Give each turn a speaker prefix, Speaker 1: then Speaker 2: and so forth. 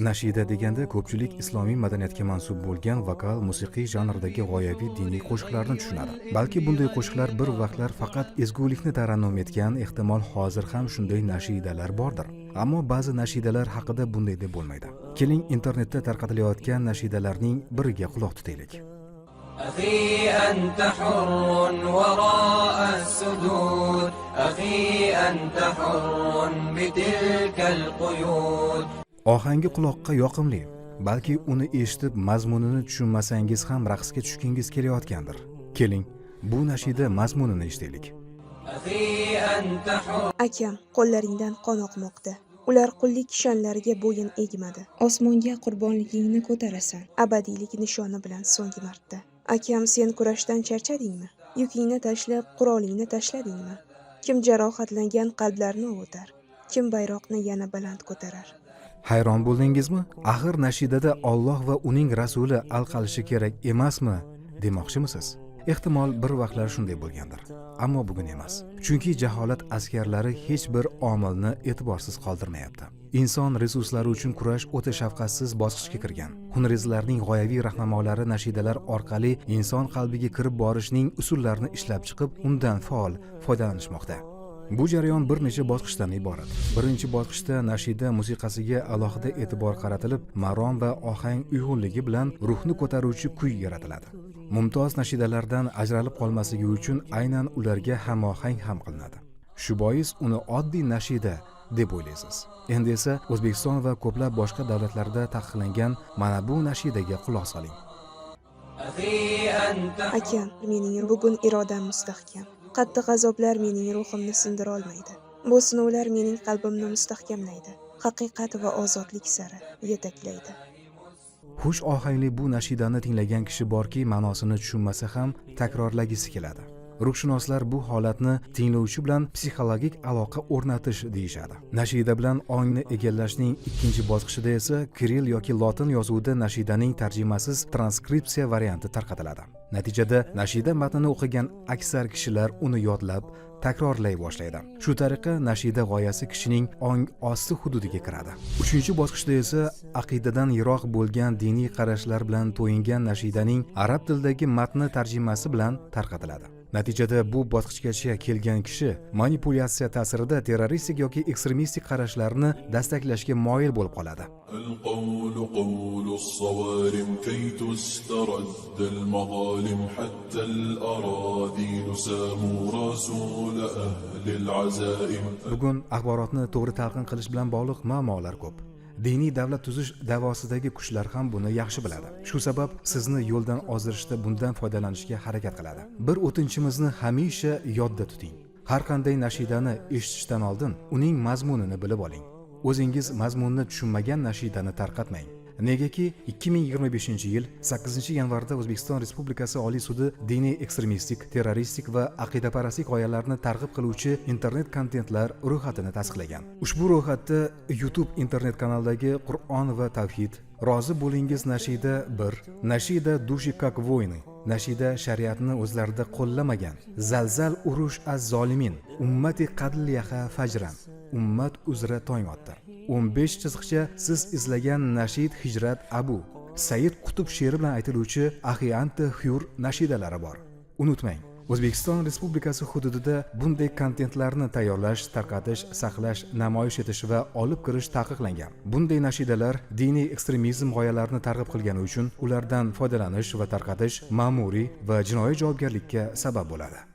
Speaker 1: Nashida deganda ko'pchilik islomiy madaniyatga mansub bo'lgan vokal musiqiy janridagi g'oyaviy diniy qo'shiqlarni tushunadi. Balki bunday qo'shiqlar bir vaqtlar faqat ezgulikni tarannum etgan, ehtimol hozir ham shunday nashidalar bordir. Ammo ba'zi nashidalar haqida bunday deb bo'lmaydi. Keling, internetda tarqatilayotgan nashidalarning biriga quloq tutaylik.
Speaker 2: أخي أنت حر وراء السدود أخي أنت حر بتلك القيود.
Speaker 1: Ohangi quloqqa yoqimli, balki uni eshitib mazmunini tushunmasangiz ham raqsga tushgingiz kelayotgandir. Keling, bu nashida mazmunini eshitaylik.
Speaker 3: Akam, qo'llaringdan qon oqmoqda. Ular qullik kishanlariga bo'yin egmadi. Osmonga qurbonligingni ko'tarasan, abadiylik nishoni bilan so'nggi marta. Akam, sen kurashdan charchadingmi? Yukingni tashlab, qurolingni tashladingmi? Kim jarohatlangan qalblarni ovutar? Kim bayroqni yana baland ko'tarar?
Speaker 1: Hayron bo'ldingizmi? Axir nashidada Alloh va uning rasuli alqalishi kerak emasmi demoqchimisiz? Ehtimol bir vaqtlar shunday bo'lgandir, ammo bugun emas. Chunki jaholat askarlari hech bir omilni e'tiborsiz qoldirmayapti. Inson resurslari uchun kurash o'ta shafqatsiz bosqichga kirgan. Hunrizlarning g'oyaviy rahnamolari nashidalar orqali inson qalbiga kirib borishning usullarini ishlab chiqib, undan faol foydalanishmoqda. Bu jarayon bir necha bosqichdan iborat. Birinchi bosqichda nashida musiqasiga alohida e'tibor qaratilib, marom va ohang uyg'unligi bilan ruhni ko'taruvchi kuy yaratiladi. Mumtoz nashidalardan ajralib qolmasligi uchun aynan ularga hamohang ham qilinadi. Shu bois uni oddiy nashida deb o'ylaysiz. Endi esa O'zbekiston va ko'plab boshqa davlatlarda taqiqlangan mana bu nashidaga quloq soling.
Speaker 3: Akam, mening bugun irodam mustahkam. Qattiq azoblar mening ruhimni sindira olmaydi. Bu sinovlar mening qalbimni mustahkamlaydi. Haqiqat va ozodlik sari yetaklaydi.
Speaker 1: Xush ohangli bu nashidani tinglagan kishi borki, ma'nosini tushunmasa ham takrorlagisi keladi. Ruhshunoslar bu holatni tinglovchi bilan psixologik aloqa o'rnatish deyishadi. Nashida bilan ongni egallashning ikkinchi bosqichida esa kiril yoki lotin yozuvida nashidaning tarjimasiz transkripsiya varianti tarqatiladi. Natijada nashida matnini o'qigan aksar kishilar uni yodlab, takrorlay boshlaydi. Shu tariqa nashida g'oyasi kishining ong osti hududiga kiradi. Uchinchi bosqichda esa aqidadan yiroq bo'lgan diniy qarashlar bilan to'yingan nashidaning arab tilidagi matni tarjimasi bilan tarqatiladi. Natijada bu bosqichgacha kelgan kishi manipulyatsiya ta'sirida terroristik yoki ekstremistik qarashlarni dastaklashga moyil bo'lib qoladi. Bugun axborotni to'g'ri talqin qilish bilan bog'liq muammolar ko'p. Diniy davlat tuzish da'vosidagi kuchlar ham buni yaxshi biladi. Shu sabab sizni yo'ldan ozdirishda bundan foydalanishga harakat qiladi. Bir o'tinchimizni hamisha yodda tuting. Har qanday nashidani eshitishdan oldin uning mazmunini bilib oling. O'zingiz mazmunni tushunmagan nashidani tarqatmang. Negaki 2025-yil 8-yanvarda O'zbekiston Respublikasi Oliy sudi diniy ekstremistik, terroristik va aqidaparastlik g'oyalarni targ'ib qiluvchi internet kontentlar ro'yxatini tasdiqlagan. Ushbu ro'yxatda YouTube internet kanalidagi Qur'on va tavhid, rozi bo'lingiz nashida 1, nashida dushi как войны, nashida shariatni o'zlarida qo'llamagan, zalzal urush az-zolimin, ummati qadliyaha fajran, ummat uzra tong otdi. 15 chiziqcha siz izlagan nashid Hijrat Abu Said Qutb she'ri bilan aytiluvchi Axi anta hur nashidalari bor. Unutmang, O'zbekiston Respublikasi hududida bunday kontentlarni tayyorlash, tarqatish, saqlash, namoyish etish va olib kirish taqiqlangan. Bunday nashidalar diniy ekstremizm g'oyalarini targ'ib qilgani uchun ulardan foydalanish va tarqatish ma'muriy va jinoiy javobgarlikka sabab bo'ladi.